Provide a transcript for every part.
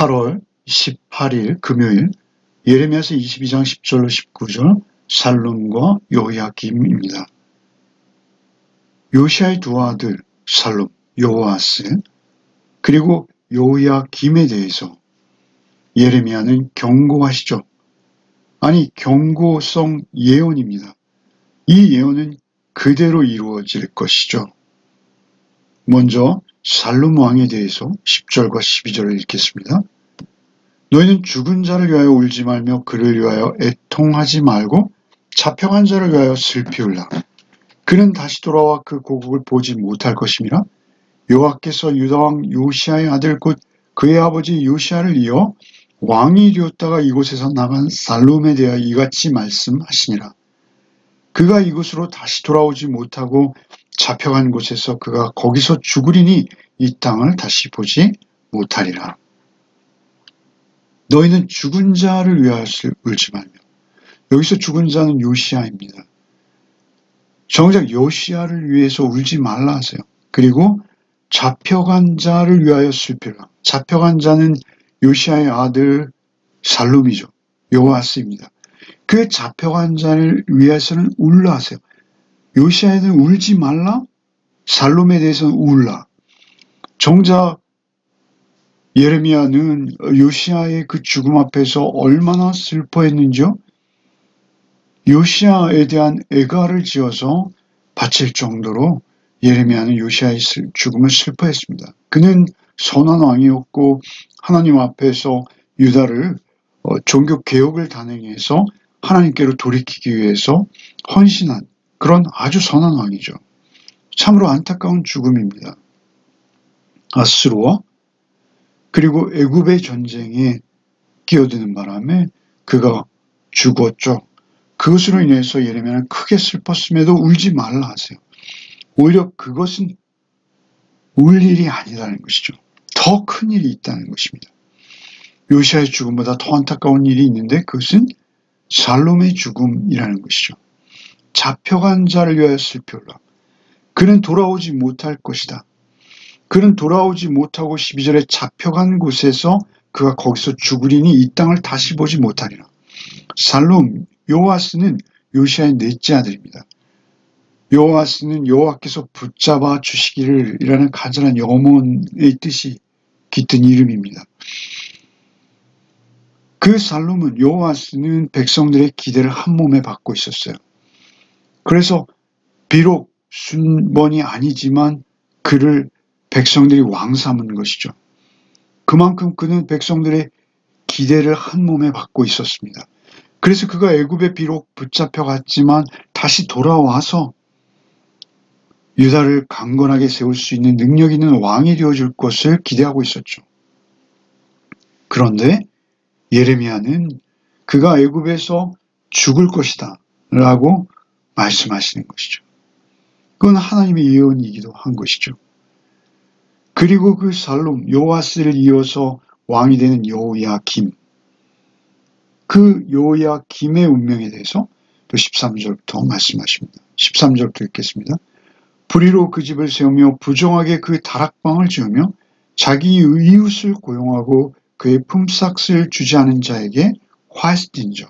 8월 18일 금요일 예레미야서 22장 10절로 19절 살룸과 여호야김입니다. 요시아의 두 아들 살룸, 여호아스 그리고 여호야김에 대해서 예레미야는 경고하시죠. 아니 경고성 예언입니다. 이 예언은 그대로 이루어질 것이죠. 먼저 살룸 왕에 대해서 10절과 12절을 읽겠습니다. 너희는 죽은 자를 위하여 울지 말며 그를 위하여 애통하지 말고 잡혀간 자를 위하여 슬피 울라. 그는 다시 돌아와 그 고국을 보지 못할 것임이라. 여호와께서 유다왕 요시아의 아들 곧 그의 아버지 요시아를 이어 왕이 되었다가 이곳에서 나간 살룸에 대하여 이같이 말씀하시니라. 그가 이곳으로 다시 돌아오지 못하고 잡혀간 곳에서 그가 거기서 죽으리니 이 땅을 다시 보지 못하리라. 너희는 죽은 자를 위하여 울지 말며. 여기서 죽은 자는 요시아입니다. 정작 요시아를 위해서 울지 말라 하세요. 그리고 잡혀간 자를 위하여 슬피라. 잡혀간 자는 요시아의 아들 살룸이죠. 여호아스입니다. 그 잡혀간 자를 위해서는 울라 하세요. 요시아에는 울지 말라, 살룸에 대해서는 울라. 정작 예레미야는 요시아의 그 죽음 앞에서 얼마나 슬퍼했는지요? 요시아에 대한 애가를 지어서 바칠 정도로 예레미야는 요시아의 죽음을 슬퍼했습니다. 그는 선한 왕이었고 하나님 앞에서 유다를 종교 개혁을 단행해서 하나님께로 돌이키기 위해서 헌신한 그런 아주 선한 왕이죠. 참으로 안타까운 죽음입니다. 아스루와 그리고 애굽의 전쟁에 끼어드는 바람에 그가 죽었죠. 그것으로 인해서 예레미야는 크게 슬펐음에도 울지 말라 하세요. 오히려 그것은 울 일이 아니라는 것이죠. 더 큰 일이 있다는 것입니다. 요시아의 죽음보다 더 안타까운 일이 있는데 그것은 살룸의 죽음이라는 것이죠. 잡혀간 자를 위하여 슬피 울라. 그는 돌아오지 못할 것이다. 그는 돌아오지 못하고 12절에 잡혀간 곳에서 그가 거기서 죽으리니 이 땅을 다시 보지 못하리라. 살룸, 여호아스는 요시아의 넷째 아들입니다. 여호아스는 여호와께서 붙잡아 주시기를 이라는 간절한 염원의 뜻이 깃든 이름입니다. 그 살룸은 여호아스는 백성들의 기대를 한 몸에 받고 있었어요. 그래서 비록 순번이 아니지만 그를 백성들이 왕 삼은 것이죠. 그만큼 그는 백성들의 기대를 한 몸에 받고 있었습니다. 그래서 그가 애굽에 비록 붙잡혀갔지만 다시 돌아와서 유다를 강건하게 세울 수 있는 능력 있는 왕이 되어줄 것을 기대하고 있었죠. 그런데 예레미야는 그가 애굽에서 죽을 것이다 라고 말씀하시는 것이죠. 그건 하나님의 예언이기도 한 것이죠. 그리고 그 살룸, 여호아스를 이어서 왕이 되는 여호야김, 그 여호야김의 운명에 대해서 또 13절부터 말씀하십니다. 13절부터 읽겠습니다. 불의로 그 집을 세우며 부정하게 그 다락방을 지으며 자기 이웃을 고용하고 그의 품삯을 주지 않은 자에게 화스틴 자.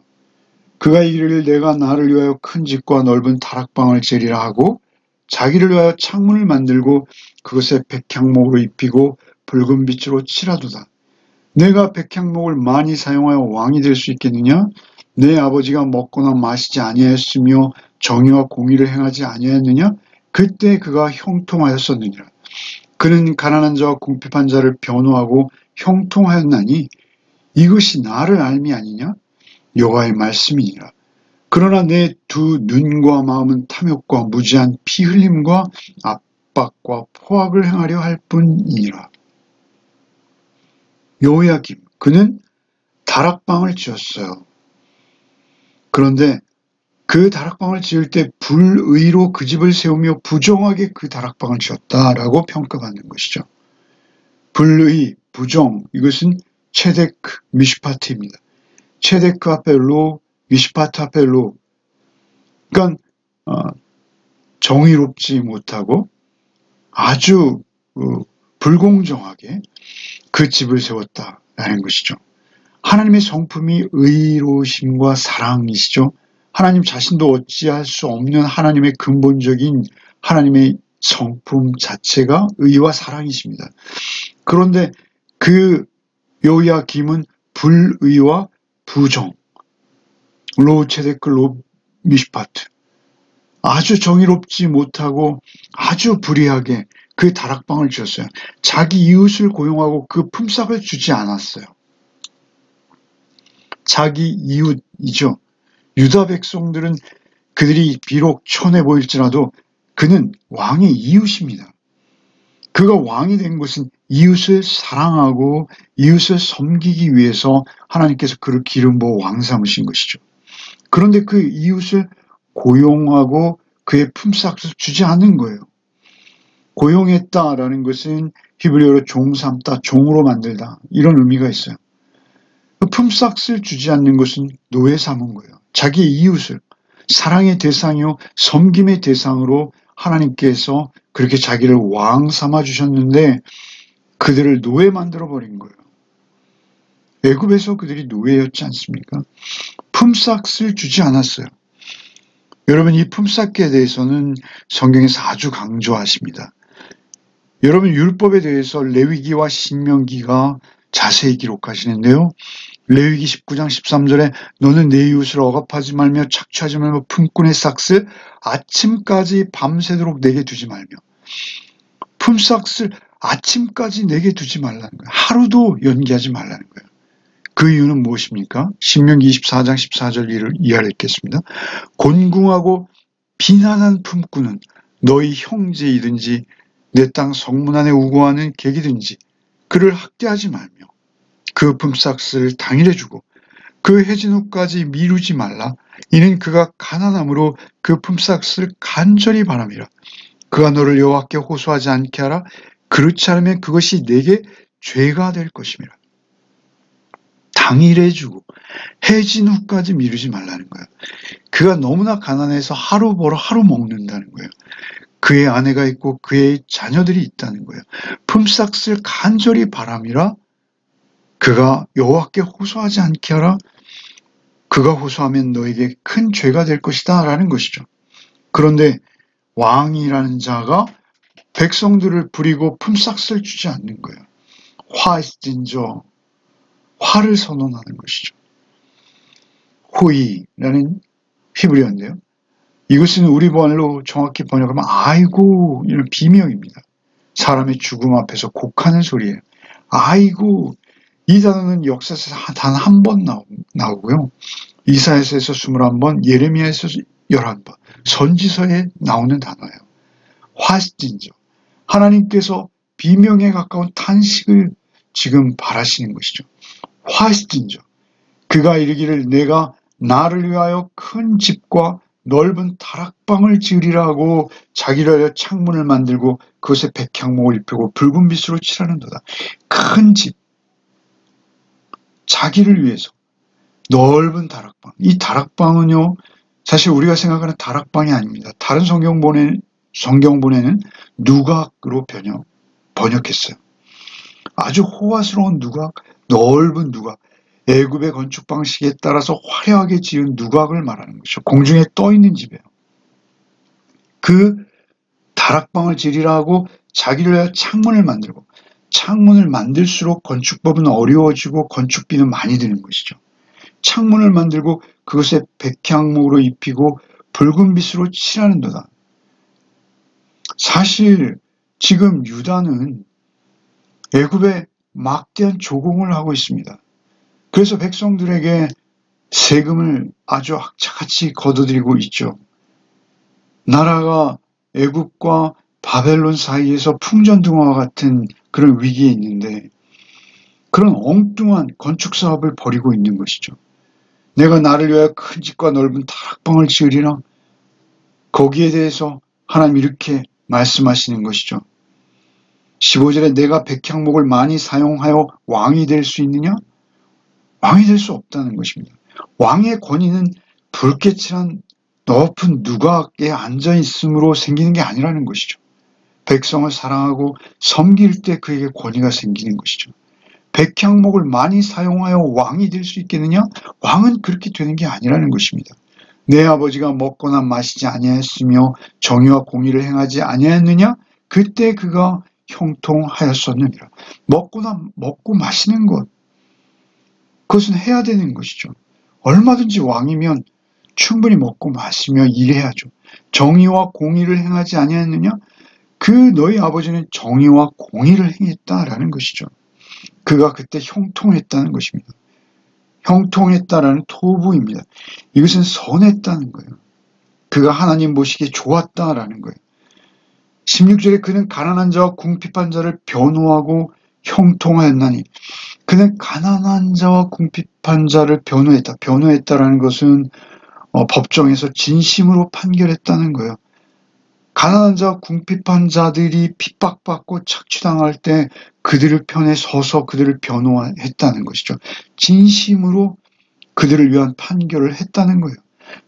그가 이르기를 내가 나를 위하여 큰 집과 넓은 다락방을 지으리라 하고 자기를 위하여 창문을 만들고 그것에 백향목으로 입히고 붉은 빛으로 칠하도다. 내가 백향목을 많이 사용하여 왕이 될 수 있겠느냐? 내 아버지가 먹거나 마시지 아니하였으며 정의와 공의를 행하지 아니하였느냐? 그때 그가 형통하였었느니라. 그는 가난한 자와 궁핍한 자를 변호하고 형통하였나니 이것이 나를 알미 아니냐? 여호와의 말씀이니라. 그러나 내 두 눈과 마음은 탐욕과 무지한 피 흘림과 압박과 포악을 행하려 할 뿐이니라. 여호야김, 그는 다락방을 지었어요. 그런데 그 다락방을 지을 때 불의로 그 집을 세우며 부정하게 그 다락방을 지었다라고 평가받는 것이죠. 불의, 부정, 이것은 체데크, 미슈파트입니다. 체데크 앞에 로, 미슈파트 앞에 로. 그러니까 정의롭지 못하고 아주 불공정하게 그 집을 세웠다. 라는 것이죠. 하나님의 성품이 의로우심과 사랑이시죠. 하나님 자신도 어찌할 수 없는 하나님의 근본적인 하나님의 성품 자체가 의와 사랑이십니다. 그런데 그 요야김은 불의와 부정, 로체데크 로미시파트, 아주 정의롭지 못하고 아주 불의하게 그 다락방을 지었어요. 자기 이웃을 고용하고 그 품삯을 주지 않았어요. 자기 이웃이죠. 유다 백성들은 그들이 비록 천해 보일지라도 그는 왕의 이웃입니다. 그가 왕이 된 것은 이웃을 사랑하고 이웃을 섬기기 위해서 하나님께서 그를 기름 부어 왕 삼으신 것이죠. 그런데 그 이웃을 고용하고 그의 품삯을 주지 않는 거예요. 고용했다라는 것은 히브리어로 종 삼다, 종으로 만들다 이런 의미가 있어요. 그 품삯을 주지 않는 것은 노예 삼은 거예요. 자기 이웃을 사랑의 대상이요 섬김의 대상으로 하나님께서 그렇게 자기를 왕 삼아 주셨는데 그들을 노예 만들어 버린 거예요. 애굽에서 그들이 노예였지 않습니까? 품삯을 주지 않았어요. 여러분 이 품삯에 대해서는 성경에서 아주 강조하십니다. 여러분 율법에 대해서 레위기와 신명기가 자세히 기록하시는데요. 레위기 19장 13절에 너는 내 이웃을 억압하지 말며 착취하지 말며 품꾼의 싹을 아침까지 밤새도록 내게 두지 말며 품삯을 아침까지 내게 두지 말라는 거예요. 하루도 연기하지 말라는 거예요. 그 이유는 무엇입니까? 신명기 24장 14절 이하를 읽겠습니다. 곤궁하고 비난한 품꾼은 너희 형제이든지 내 땅 성문 안에 우거하는 객이든지 그를 학대하지 말며 그 품삯을 당일에 주고 그 해진 후까지 미루지 말라. 이는 그가 가난함으로 그 품삯을 간절히 바람이라. 그가 너를 여호와께 호소하지 않게 하라. 그렇지 않으면 그것이 내게 죄가 될 것임이라. 당일에 주고 해진 후까지 미루지 말라는 거예요. 그가 너무나 가난해서 하루 벌어 하루 먹는다는 거예요. 그의 아내가 있고 그의 자녀들이 있다는 거예요. 품삯을 간절히 바람이라. 그가 여호와께 호소하지 않게 하라. 그가 호소하면 너에게 큰 죄가 될 것이다 라는 것이죠. 그런데 왕이라는 자가 백성들을 부리고 품삯을 주지 않는 거예요. 화이스진저, 화를 선언하는 것이죠. 호의라는 히브리어인데요. 이것은 우리 말로 정확히 번역하면 아이고 이런 비명입니다. 사람의 죽음 앞에서 곡하는 소리예요. 아이고. 이 단어는 역사에서 단 한 번 나오고요. 이사야서에서 21번, 예레미야에서 11번, 선지서에 나오는 단어예요. 화진저. 하나님께서 비명에 가까운 탄식을 지금 바라시는 것이죠. 화진저. 그가 이르기를 내가 나를 위하여 큰 집과 넓은 다락방을 지으리라 하고 자기를 위하여 창문을 만들고 그것에 백향목을 입히고 붉은 빛으로 칠하는도다. 큰 집. 자기를 위해서 넓은 다락방. 이 다락방은요, 사실 우리가 생각하는 다락방이 아닙니다. 다른 성경본에는 누각으로 번역했어요. 아주 호화스러운 누각, 넓은 누각, 애굽의 건축 방식에 따라서 화려하게 지은 누각을 말하는 것이죠. 공중에 떠 있는 집이에요. 그 다락방을 지으리라 하고 자기를 위하여 창문을 만들고 창문을 만들수록 건축법은 어려워지고 건축비는 많이 드는 것이죠. 창문을 만들고 그것에 백향목으로 입히고 붉은 빛으로 칠하는도다. 사실 지금 유다는 애굽에 막대한 조공을 하고 있습니다. 그래서 백성들에게 세금을 아주 악착같이 거둬들이고 있죠. 나라가 애굽과 바벨론 사이에서 풍전등화와 같은 그런 위기에 있는데 그런 엉뚱한 건축 사업을 벌이고 있는 것이죠. 내가 나를 위하여 큰 집과 넓은 다락방을 지으리라. 거기에 대해서 하나님 이렇게 말씀하시는 것이죠. 15절에 내가 백향목을 많이 사용하여 왕이 될 수 있느냐? 왕이 될 수 없다는 것입니다. 왕의 권위는 불꽃이란 높은 누각에 앉아있음으로 생기는 게 아니라는 것이죠. 백성을 사랑하고 섬길 때 그에게 권위가 생기는 것이죠. 백향목을 많이 사용하여 왕이 될 수 있겠느냐? 왕은 그렇게 되는 게 아니라는 것입니다. 내 아버지가 먹거나 마시지 아니하였으며 정의와 공의를 행하지 아니하였느냐? 그때 그가 형통하였었느니라. 먹고 마시는 것, 그것은 해야 되는 것이죠. 얼마든지 왕이면 충분히 먹고 마시며 일해야죠. 정의와 공의를 행하지 아니하였느냐? 그 너희 아버지는 정의와 공의를 행했다라는 것이죠. 그가 그때 형통했다는 것입니다. 형통했다라는 토부입니다. 이것은 선했다는 거예요. 그가 하나님 보시기에 좋았다라는 거예요. 16절에 그는 가난한 자와 궁핍한 자를 변호하고 형통하였나니, 그는 가난한 자와 궁핍한 자를 변호했다. 변호했다라는 것은 법정에서 진심으로 판결했다는 거예요. 가난한 자와 궁핍한 자들이 핍박받고 착취당할 때 그들을 편에 서서 그들을 변호했다는 것이죠. 진심으로 그들을 위한 판결을 했다는 거예요.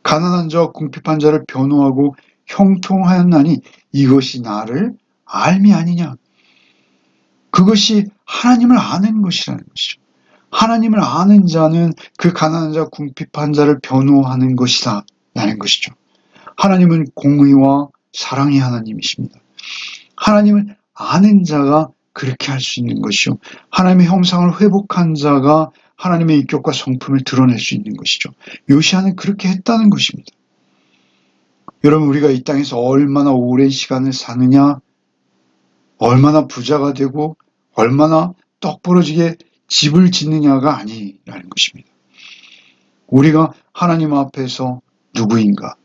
가난한 자와 궁핍한 자를 변호하고 형통하였나니 이것이 나를 알미 아니냐. 그것이 하나님을 아는 것이라는 것이죠. 하나님을 아는 자는 그 가난한 자 궁핍한 자를 변호하는 것이다 라는 것이죠. 하나님은 공의와 사랑의 하나님이십니다. 하나님을 아는 자가 그렇게 할 수 있는 것이요. 하나님의 형상을 회복한 자가 하나님의 인격과 성품을 드러낼 수 있는 것이죠. 요시아는 그렇게 했다는 것입니다. 여러분, 우리가 이 땅에서 얼마나 오랜 시간을 사느냐, 얼마나 부자가 되고 얼마나 떡부러지게 집을 짓느냐가 아니라는 것입니다. 우리가 하나님 앞에서 누구인가?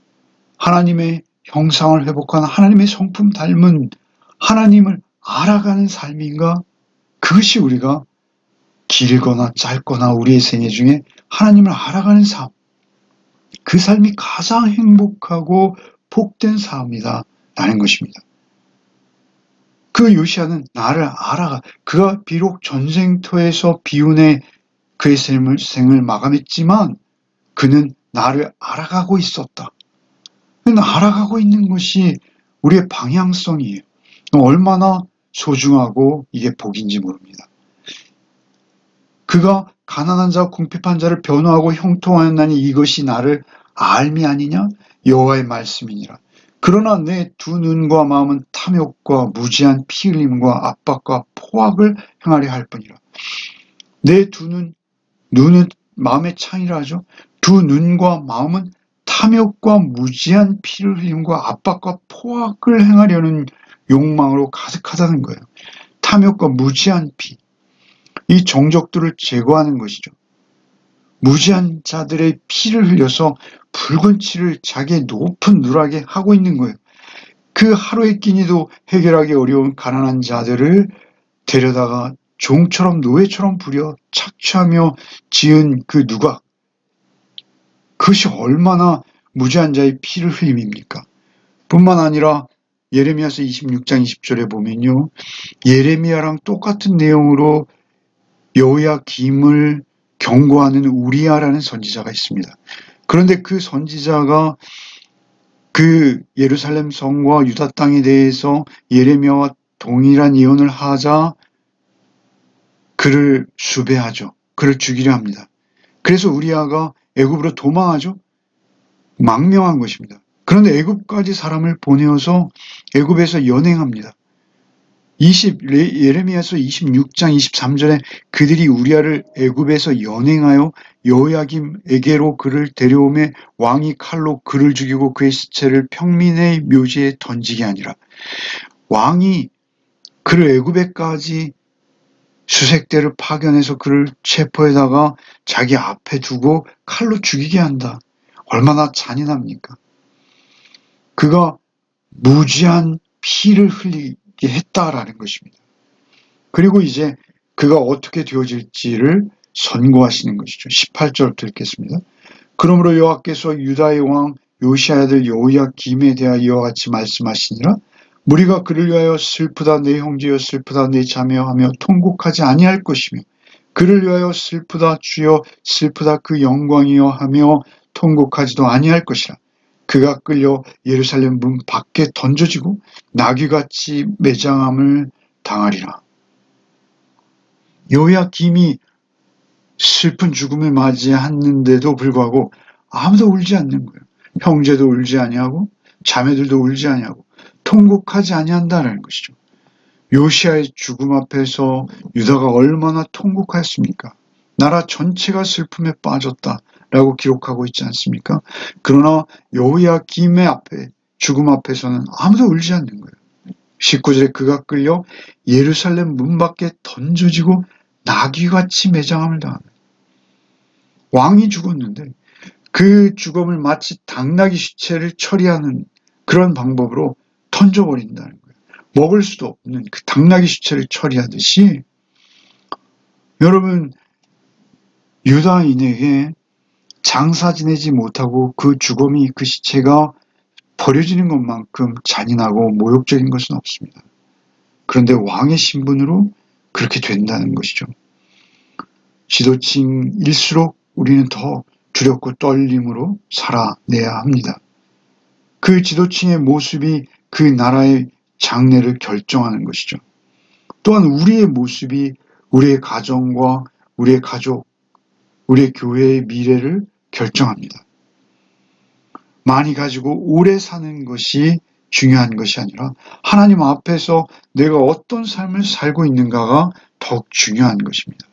하나님의 형상을 회복한 하나님의 성품 닮은 하나님을 알아가는 삶인가? 그것이 우리가 길거나 짧거나 우리의 생애 중에 하나님을 알아가는 삶, 그 삶이 가장 행복하고 복된 삶이다 라는 것입니다. 그 요시아는 나를 알아가, 그가 비록 전쟁터에서 비운의 그의 생을 마감했지만 그는 나를 알아가고 있었다. 그는 알아가고 있는 것이 우리의 방향성이에요. 얼마나 소중하고 이게 복인지 모릅니다. 그가 가난한 자와 궁핍한 자를 변호하고 형통하였나니 이것이 나를 알미 아니냐? 여호와의 말씀이니라. 그러나 내 두 눈과 마음은 탐욕과 무지한 피 흘림과 압박과 포악을 행하려 할 뿐이라. 내 두 눈은 마음의 창이라 하죠. 두 눈과 마음은 탐욕과 무지한 피를 흘림과 압박과 포악을 행하려는 욕망으로 가득하다는 거예요. 탐욕과 무지한 피, 이 정적들을 제거하는 것이죠. 무지한 자들의 피를 흘려서 붉은 치를 자기의 높은 누락에 하고 있는 거예요. 그 하루의 끼니도 해결하기 어려운 가난한 자들을 데려다가 종처럼 노예처럼 부려 착취하며 지은 그 누각, 그것이 얼마나 무지한 자의 피를 흘림입니까? 뿐만 아니라 예레미야서 26장 20절에 보면요, 예레미야랑 똑같은 내용으로 여호야김을 경고하는 우리야라는 선지자가 있습니다. 그런데 그 선지자가 그 예루살렘 성과 유다 땅에 대해서 예레미야와 동일한 예언을 하자 그를 수배하죠. 그를 죽이려 합니다. 그래서 우리야가 애굽으로 도망하죠. 망명한 것입니다. 그런데 애굽까지 사람을 보내어서 애굽에서 연행합니다. 예레미야서 26장 23절에 그들이 우리야를 애굽에서 연행하여 여호야김에게로 그를 데려오매 왕이 칼로 그를 죽이고 그의 시체를 평민의 묘지에 던지게 하니라. 왕이 그를 애굽에까지 수색대를 파견해서 그를 체포해다가 자기 앞에 두고 칼로 죽이게 한다. 얼마나 잔인합니까? 그가 무지한 피를 흘리게 했다라는 것입니다. 그리고 이제 그가 어떻게 되어질지를 선고하시는 것이죠. 18절부터 읽겠습니다. 그러므로 여호와께서 유다의 왕 요시아의 아들 여호야김에 대하여 이와 같이 말씀하시니라. 무리가 그를 위하여 슬프다 내 형제여 슬프다 내 자매여 하며 통곡하지 아니할 것이며 그를 위하여 슬프다 주여 슬프다 그 영광이여 하며 통곡하지도 아니할 것이라. 그가 끌려 예루살렘 문 밖에 던져지고 나귀같이 매장함을 당하리라. 요야김이 슬픈 죽음을 맞이했는데도 불구하고 아무도 울지 않는 거예요. 형제도 울지 아니하고 자매들도 울지 아니하고 통곡하지 아니한다라는 것이죠. 요시아의 죽음 앞에서 유다가 얼마나 통곡하였습니까? 나라 전체가 슬픔에 빠졌다라고 기록하고 있지 않습니까? 그러나 요야김의 앞에 죽음 앞에서는 아무도 울지 않는 거예요. 19절에 그가 끌려 예루살렘 문 밖에 던져지고 나귀같이 매장함을 당합니다. 왕이 죽었는데 그 죽음을 마치 당나귀 시체를 처리하는 그런 방법으로 던져버린다는 거예요. 먹을 수도 없는 그 당나귀 시체를 처리하듯이 여러분 유다인에게 장사 지내지 못하고 그 죽음이 그 시체가 버려지는 것만큼 잔인하고 모욕적인 것은 없습니다. 그런데 왕의 신분으로 그렇게 된다는 것이죠. 지도층일수록 우리는 더 두렵고 떨림으로 살아내야 합니다. 그 지도층의 모습이 그 나라의 장래를 결정하는 것이죠. 또한 우리의 모습이 우리의 가정과 우리의 가족, 우리의 교회의 미래를 결정합니다. 많이 가지고 오래 사는 것이 중요한 것이 아니라 하나님 앞에서 내가 어떤 삶을 살고 있는가가 더욱 중요한 것입니다.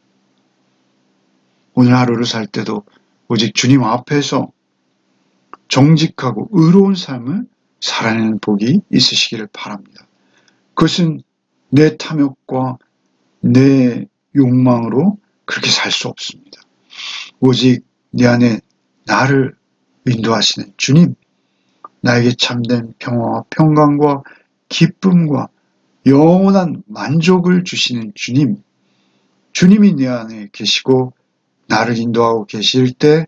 오늘 하루를 살 때도 오직 주님 앞에서 정직하고 의로운 삶을 살아내는 복이 있으시기를 바랍니다. 그것은 내 탐욕과 내 욕망으로 그렇게 살 수 없습니다. 오직 내 안에 나를 인도하시는 주님, 나에게 참된 평화와 평강과 기쁨과 영원한 만족을 주시는 주님, 주님이 내 안에 계시고 나를 인도하고 계실 때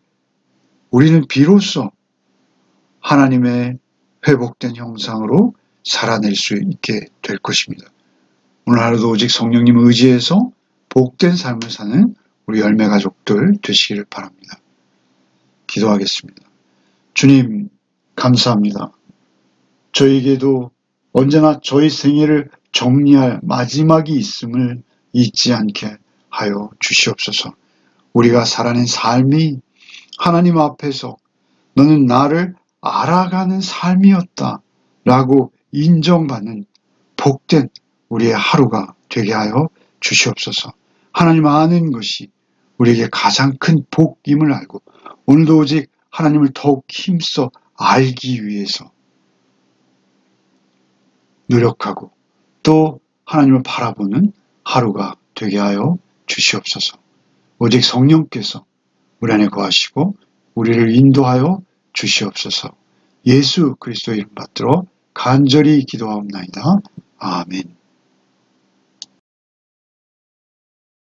우리는 비로소 하나님의 회복된 형상으로 살아낼 수 있게 될 것입니다. 오늘 하루도 오직 성령님 의지해서 복된 삶을 사는 우리 열매 가족들 되시기를 바랍니다. 기도하겠습니다. 주님, 감사합니다. 저에게도 언제나 저희 생애를 정리할 마지막이 있음을 잊지 않게 하여 주시옵소서. 우리가 살아낸 삶이 하나님 앞에서 너는 나를 알아가는 삶이었다 라고 인정받는 복된 우리의 하루가 되게 하여 주시옵소서. 하나님 아는 것이 우리에게 가장 큰 복임을 알고 오늘도 오직 하나님을 더욱 힘써 알기 위해서 노력하고 또 하나님을 바라보는 하루가 되게 하여 주시옵소서. 오직 성령께서 우리 안에 거하시고 우리를 인도하여 주시옵소서. 예수 그리스도 이름 받들어 간절히 기도하옵나이다. 아멘.